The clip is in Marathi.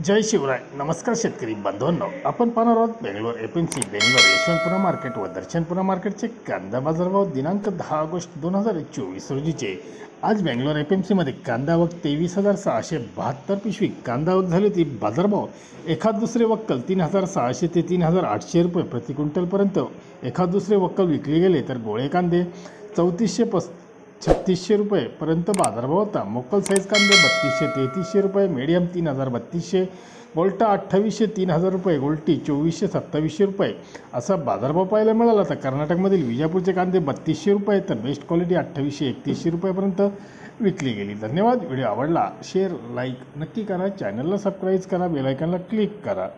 जय शिवराय. नमस्कार शेतकरी बांधवांनो, आपण पाहणार आहोत बेंगलोर एपीएमसी बेंगलोर यशवंतपुरा मार्केट व दर्शनपुरा मार्केटचे कांदा बाजारभाव दिनांक 10 ऑगस्ट 2024 रोजीचे. आज बेंगलोर एपीएमसीमध्ये कांदा आवक 23,672 पिशवी कांदा आवक झाली होती. बाजारभाव एखाद दुसरे वक्कल 3,600 ते 3,800 रुपये प्रति क्विंटलपर्यंत एखाद दुसरे वक्कल विकले गेले, तर गोळे कांदे 3,436 रुपयेपर्यंत बाजारभाव होता. मोकल साईज कांदे 3,233 रुपये, मीडियम 3,032, गोल्टा 2,800 3,000 रुपये, गोल्टी 2,427 रुपये असा बाजारभाव पाहायला मिळाला. तर कर्नाटकमधील विजापूरचे कांदे 3,200 रुपये तर बेस्ट क्वालिटी 2,831 रुपयेपर्यंत विकली गेली. धन्यवाद. व्हिडिओ आवडला शेअर लाईक नक्की करा, चॅनलला सबस्क्राईब करा, बेल आयकॉनला क्लिक करा.